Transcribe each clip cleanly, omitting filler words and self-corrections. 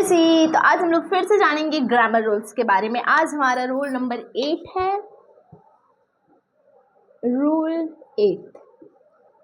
सी। तो आज हम लोग फिर से जानेंगे ग्रामर रूल्स के बारे में। आज हमारा रूल नंबर 8 है, रूल 8।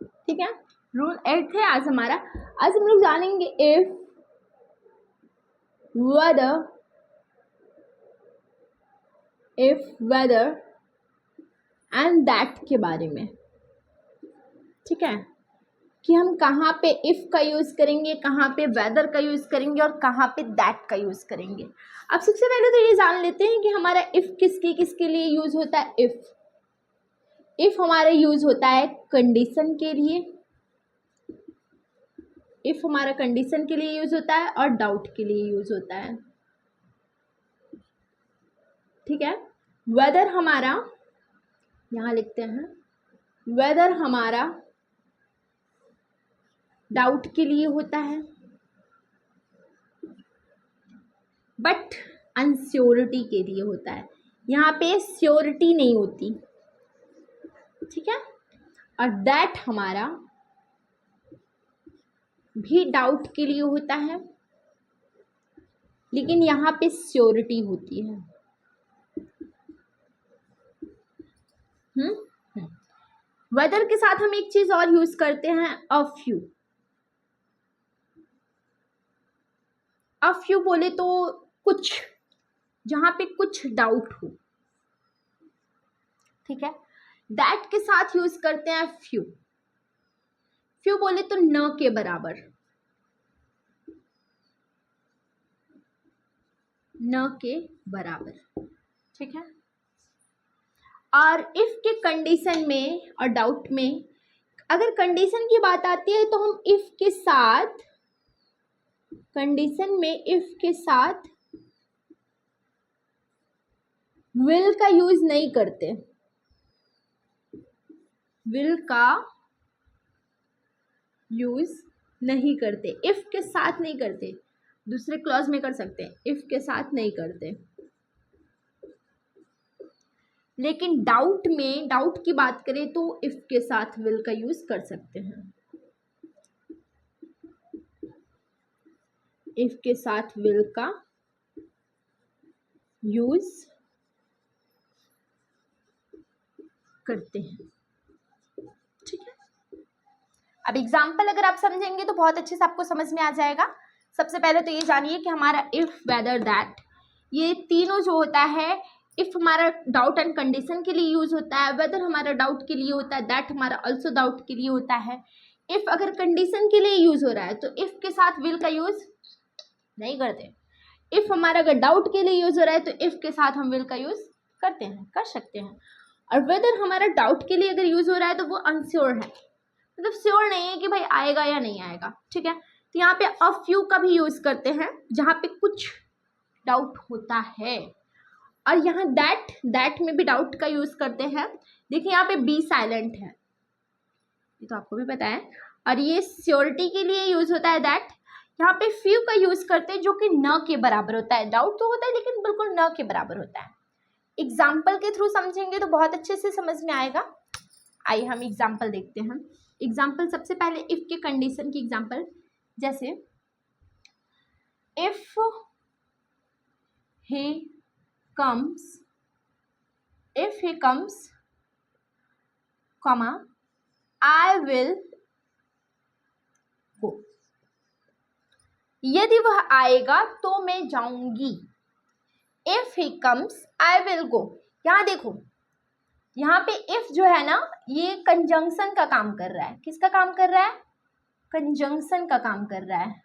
ठीक है, रूल 8 है आज हमारा। आज हम लोग जानेंगे इफ, वेदर एंड दैट के बारे में। ठीक है, कि हम कहाँ पे इफ़ का यूज़ करेंगे, कहाँ पे वेदर का यूज़ करेंगे और कहाँ पे दैट का यूज़ करेंगे। अब सबसे पहले तो ये जान लेते हैं कि हमारा इफ़ किसके लिए यूज़ होता है। इफ़ हमारा यूज़ होता है कंडीशन के लिए, इफ़ हमारा कंडीशन के लिए यूज़ होता है और डाउट के लिए यूज़ होता है। ठीक है, वेदर हमारा, यहाँ लिखते हैं, वेदर हमारा डाउट के लिए होता है, बट अनश्योरिटी के लिए होता है। यहाँ पे श्योरिटी नहीं होती। ठीक है, और दैट हमारा भी डाउट के लिए होता है, लेकिन यहाँ पे श्योरिटी होती है। वेदर के साथ हम एक चीज और यूज करते हैं, अ फ्यू। अ फ्यू बोले तो कुछ, जहां पे कुछ डाउट हो। ठीक है, दैट के साथ यूज करते हैं फ्यू। फ्यू बोले तो न के बराबर, न के बराबर। ठीक है, और इफ के कंडीशन में और डाउट में, अगर कंडीशन की बात आती है तो हम इफ के साथ, कंडीशन में इफ के साथ विल का यूज नहीं करते। विल का यूज नहीं करते, इफ के साथ नहीं करते। दूसरे क्लॉज में कर सकते हैं, इफ के साथ नहीं करते। लेकिन डाउट में, डाउट की बात करें तो इफ के साथ विल का यूज कर सकते हैं। इफ के साथ विल का यूज करते हैं। ठीक है, अब एग्जाम्पल अगर आप समझेंगे तो बहुत अच्छे से आपको समझ में आ जाएगा। सबसे पहले तो ये जानिए कि हमारा इफ, वेदर, दैट, ये तीनों जो होता है, इफ हमारा डाउट एंड कंडीशन के लिए यूज होता है, वेदर हमारा डाउट के लिए होता है, दैट हमारा ऑल्सो डाउट के लिए होता है। इफ अगर कंडीशन के लिए यूज हो रहा है तो इफ के साथ विल का यूज नहीं करते। इफ हमारा अगर डाउट के लिए यूज हो रहा है तो इफ के साथ हम विल का यूज करते हैं, कर सकते हैं। और वेदर हमारा डाउट के लिए अगर यूज हो रहा है तो वो अनश्योर है, मतलब श्योर नहीं है कि भाई आएगा या नहीं आएगा। ठीक है, तो यहाँ पे अ फ्यू का भी यूज करते हैं जहाँ पे कुछ डाउट होता है। और यहाँ दैट में भी डाउट का यूज करते हैं। देखिए यहाँ पे बी साइलेंट है, ये तो आपको भी पता है। और ये श्योरिटी के लिए यूज होता है दैट। यहाँ पे फ्यू का यूज करते हैं जो कि न के बराबर होता है। डाउट तो होता है लेकिन बिल्कुल न के बराबर होता है। एग्जाम्पल के थ्रू समझेंगे तो बहुत अच्छे से समझ में आएगा। आइए हम एग्जाम्पल देखते हैं। एग्जाम्पल सबसे पहले इफ के कंडीशन की एग्जाम्पल, जैसे if he comes, comma, I will go। यदि वह आएगा तो मैं जाऊंगी। If he comes, I will go। यहाँ देखो, यहाँ पे इफ जो है ना, ये कंजंक्शन का काम कर रहा है। किसका काम कर रहा है? कंजंक्शन का काम कर रहा है।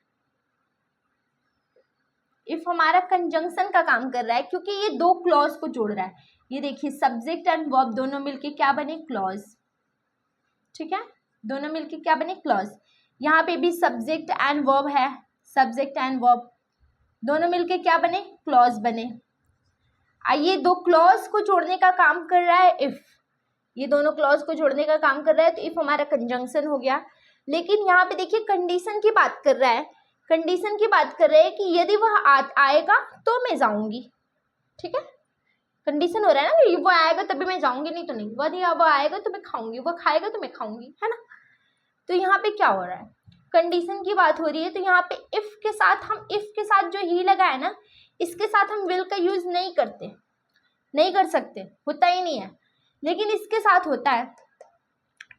इफ हमारा कंजंक्शन का काम कर रहा है क्योंकि ये दो क्लॉज को जोड़ रहा है। ये देखिए, सब्जेक्ट एंड वर्ब दोनों मिलके क्या बने? क्लॉज। ठीक है, दोनों मिलके क्या बने? क्लॉज। यहाँ पे भी सब्जेक्ट एंड वर्ब है, सब्जेक्ट एंड वर्ब दोनों मिलके क्या बने? क्लॉज बने। ये दो क्लॉज को जोड़ने का काम कर रहा है इफ, ये दोनों क्लॉज को जोड़ने का काम कर रहा है, तो इफ हमारा कंजंक्शन हो गया। लेकिन यहाँ पे देखिए कंडीशन की बात कर रहा है, कंडीशन की बात कर रहे हैं कि यदि वह आएगा तो मैं जाऊंगी। ठीक है, कंडीशन हो रहा है ना कि वो आएगा तभी मैं जाऊंगी, नहीं तो नहीं। वो आएगा तो मैं खाऊंगी, वो खाएगा तो मैं खाऊंगी, है ना। तो यहाँ पे क्या हो रहा है? कंडीशन की बात हो रही है, तो यहाँ पे इफ के साथ हम इफ के साथ जो ही लगा है ना, इसके साथ हम विल का यूज नहीं करते, नहीं कर सकते, होता ही नहीं है। लेकिन इसके साथ होता है,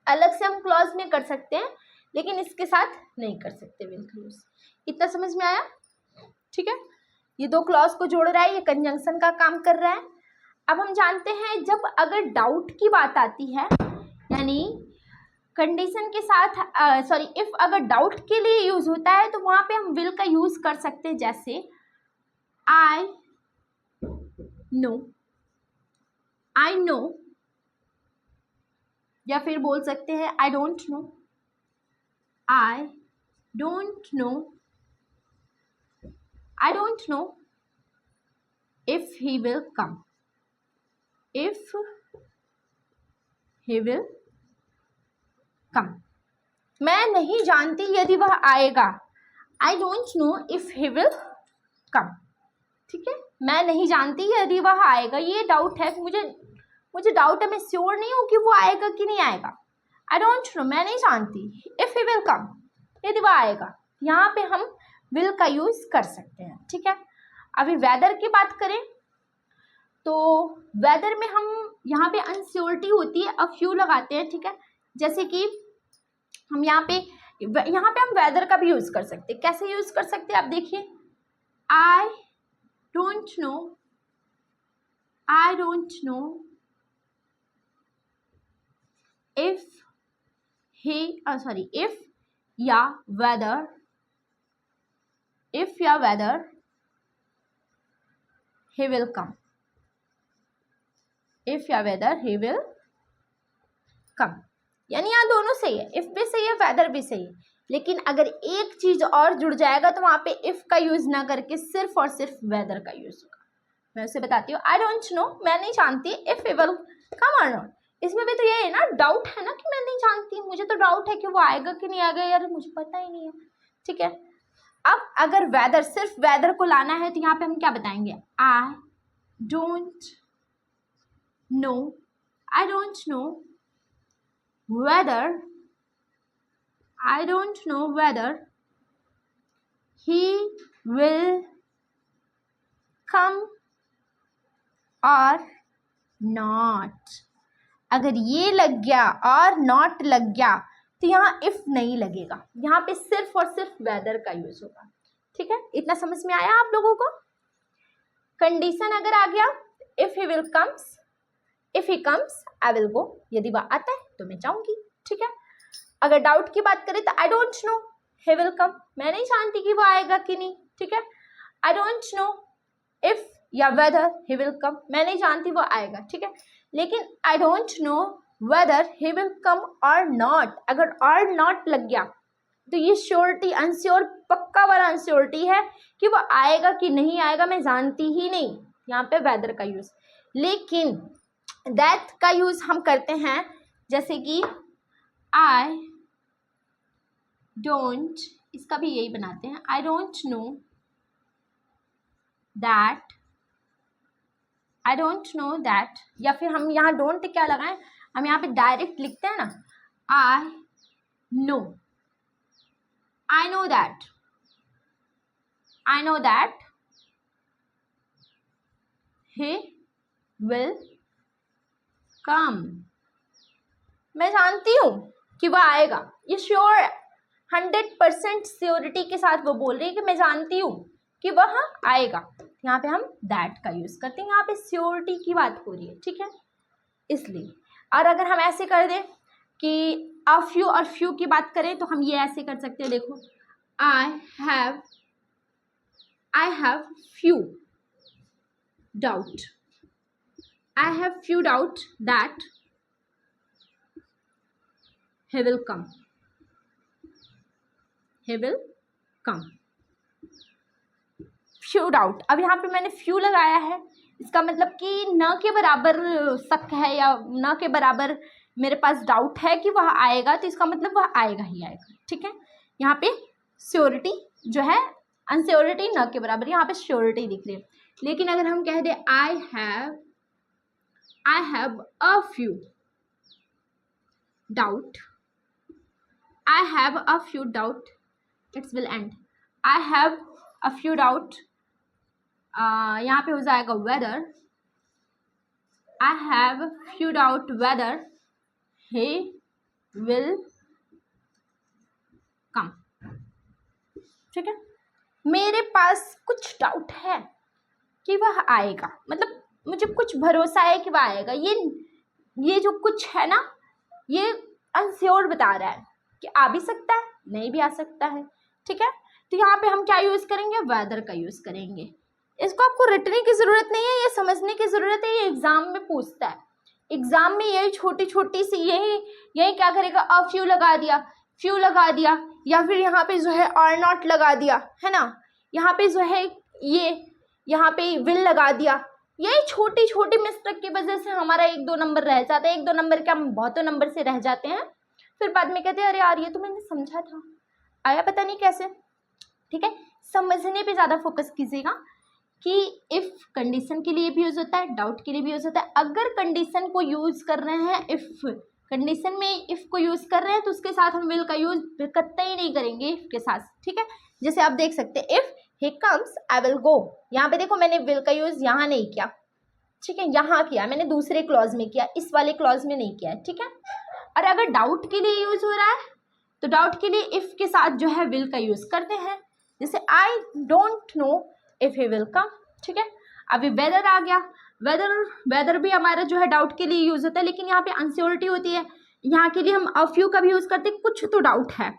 अलग से हम क्लॉज में कर सकते हैं, लेकिन इसके साथ नहीं कर सकते विल का यूज। इतना समझ में आया? ठीक है, ये दो क्लॉज को जोड़ रहा है, ये कंजंक्शन का काम कर रहा है। अब हम जानते हैं जब अगर डाउट की बात आती है, यानी कंडीशन के साथ सॉरी इफ अगर डाउट के लिए यूज होता है, तो वहां पे हम विल का यूज कर सकते हैं, जैसे आई नो, या फिर बोल सकते हैं I don't know if he will come, मैं नहीं जानती यदि वह आएगा, I don't know if he will come। ठीक है, मैं नहीं जानती यदि वह आएगा, ये डाउट है, मुझे डाउट है, मैं श्योर नहीं हूँ कि वो आएगा कि नहीं आएगा। I don't know, मैं नहीं जानती, if he will come, यदि वह आएगा, यहाँ पे हम will का यूज कर सकते हैं। ठीक है, अभी वेदर की बात करें तो वेदर में हम यहाँ पे अनश्योरिटी होती है, अ फ्यू लगाते हैं। ठीक है, जैसे कि हम यहाँ पे हम वेदर का भी यूज कर सकते हैं। कैसे यूज कर सकते हैं आप देखिए, आई डोंट नो इफ या वेदर he will come, यानी यहाँ दोनों सही है, इफ भी सही है, वेदर भी सही है। लेकिन अगर एक चीज और जुड़ जाएगा तो वहां पे इफ का यूज ना करके सिर्फ और सिर्फ वेदर का यूज होगा। मैं उसे बताती हूँ, आई डोंट नो, मैं नहीं जानती, इफ ही विल कम और नॉट। इसमें भी तो ये है ना, डाउट है ना कि मैं नहीं जानती, मुझे तो डाउट है कि वो आएगा कि नहीं आएगा, यार मुझे पता ही नहीं है। ठीक है, अब अगर वेदर, सिर्फ वेदर को लाना है तो यहाँ पे हम क्या बताएंगे, I don't know whether he will come or not। अगर ये लग गया और नॉट लग गया तो यहाँ इफ नहीं लगेगा, यहाँ पे सिर्फ और सिर्फ वेदर का यूज होगा। ठीक है, इतना समझ में आया आप लोगों को? कंडीशन अगर आ गया, if he comes I will go, यदि वह आता है तो मैं जाऊंगी। ठीक है, अगर डाउट की बात करें तो I don't know he will कम, मैं नहीं जानती कि वो आएगा कि नहीं। ठीक है, आई डोंट नो इफ या वेदर ही विल कम, मैं नहीं जानती वो आएगा। ठीक है, लेकिन I don't know whether he will कम और नॉट, अगर और नॉट लग गया तो ये श्योरिटी, अनश्योर, पक्का वाला अनश्योरिटी है कि वो आएगा कि नहीं आएगा, मैं जानती ही नहीं, यहाँ पे वेदर का यूज। लेकिन दैट का यूज हम करते हैं, जैसे कि आई डोंट, इसका भी यही बनाते हैं, आई डोंट नो दैट, या फिर हम यहाँ डोंट क्या लगाएं, हम यहाँ पे डायरेक्ट लिखते हैं ना, I know that he will come, मैं जानती हूँ कि वह आएगा, ये श्योर है, 100% श्योरिटी के साथ वो बोल रही है कि मैं जानती हूँ कि वह आएगा। यहाँ पे हम दैट का यूज करते हैं, यहाँ पे श्योरिटी की बात हो रही है। ठीक है, इसलिए। और अगर हम ऐसे कर दें कि अ फ्यू और फ्यू की बात करें तो हम ये ऐसे कर सकते हैं, देखो, आई have few doubt that he will come, few doubt। अब यहाँ पे मैंने few लगाया है, इसका मतलब कि न के बराबर शक है या न के बराबर मेरे पास डाउट है कि वह आएगा, तो इसका मतलब वह आएगा ही आएगा। ठीक है, यहाँ पे श्योरिटी जो है, अनश्योरिटी न के बराबर, यहाँ पे श्योरिटी दिख रही है। लेकिन अगर हम कह दें I have a few doubt it's will end. I have a few doubt, यहाँ पे हो जाएगा whether, I have few doubt whether he will come. ठीक है, मेरे पास कुछ डाउट है कि वह आएगा, मतलब मुझे कुछ भरोसा है कि वह आएगा। ये जो कुछ है ना, ये अनश्योर बता रहा है कि आ भी सकता है, नहीं भी आ सकता है। ठीक है, तो यहाँ पे हम क्या यूज़ करेंगे, वेदर का यूज़ करेंगे। इसको आपको रटने की ज़रूरत नहीं है, ये समझने की ज़रूरत है, ये एग्ज़ाम में पूछता है। एग्ज़ाम में यही छोटी छोटी सी यही क्या करेगा, अ फ्यू लगा दिया, या फिर यहाँ पे जो है आर नॉट लगा दिया, है ना, यहाँ पे जो है यहाँ पे विल लगा दिया। यही छोटी छोटी मिस्टेक की वजह से हमारा 1-2 नंबर रह जाता है, 1-2 नंबर क्या, हम बहुतों नंबर से रह जाते हैं। फिर बाद में कहते हैं अरे यार ये तो मैंने समझा था, आया पता नहीं कैसे। ठीक है, समझने पे ज़्यादा फोकस कीजिएगा कि इफ़ कंडीशन के लिए भी यूज़ होता है, डाउट के लिए भी यूज़ होता है। अगर कंडीशन को यूज़ कर रहे हैं, इफ़ कंडीशन में इफ़ को यूज़ कर रहे हैं तो उसके साथ हम विल का यूज़ कतई नहीं करेंगे इफ़ के साथ। ठीक है, जैसे आप देख सकते हैं if he comes I will go, यहाँ पे देखो मैंने विल का यूज़ यहाँ नहीं किया, ठीक है, यहाँ किया मैंने दूसरे क्लॉज में किया, इस वाले क्लॉज में नहीं किया है। ठीक है, और अगर डाउट के लिए यूज़ हो रहा है तो डाउट के लिए इफ़ के साथ जो है विल का यूज़ करते हैं, जैसे I don't know if he will come. ठीक है, अभी वेदर आ गया, वेदर भी हमारा जो है डाउट के लिए यूज़ होता है, लेकिन यहाँ पे अनश्योरिटी होती है, यहाँ के लिए हम अ फ्यू का भी यूज़ करते हैं, कुछ तो डाउट है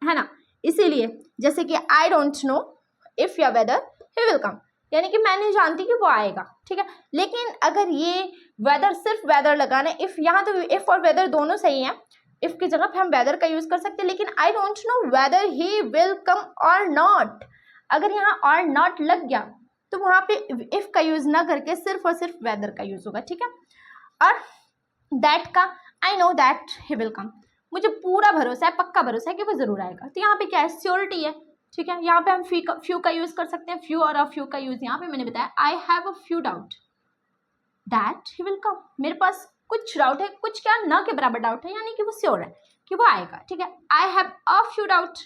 ना, इसीलिए जैसे कि आई डोंट नो इफ़ या वेदर ही विल कम, यानी कि मैं नहीं जानती कि वो आएगा। ठीक है, लेकिन अगर ये वेदर सिर्फ वेदर लगाना है, इफ़ यहाँ तो इफ़ और वेदर दोनों सही हैं, इफ़ की जगह पे हम वेदर का यूज़ कर सकते हैं, लेकिन I don't know whether he will कम और नॉट, अगर यहाँ और नॉट लग गया तो वहाँ पे इफ़ का यूज़ ना करके सिर्फ और सिर्फ वेदर का यूज़ होगा। ठीक है, और दैट का I know that he will कम, मुझे पूरा भरोसा है, पक्का भरोसा है कि वो ज़रूर आएगा। तो यहाँ पे क्या है, श्योरिटी है। ठीक है, यहाँ पे हम फ्यू का यूज़ कर सकते हैं, फ्यू और अ फ्यू का यूज़ यहाँ पे मैंने बताया, आई have a few doubt that he will कम, मेरे पास कुछ डाउट है, कुछ क्या ना के बराबर डाउट है, यानी कि वो श्योर है कि वो आएगा। ठीक है, आई have a few doubt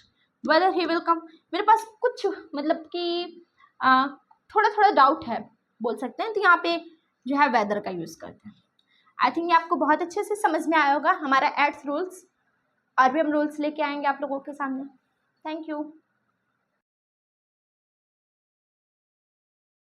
whether he will कम, मेरे पास कुछ मतलब कि थोड़ा थोड़ा डाउट है बोल सकते हैं, तो यहाँ पे जो है वेदर का यूज़ करते हैं। आई थिंक ये आपको बहुत अच्छे से समझ में आया होगा हमारा एड्स रूल्स, और भी हम रूल्स लेके आएंगे आप लोगों के सामने। Thank you.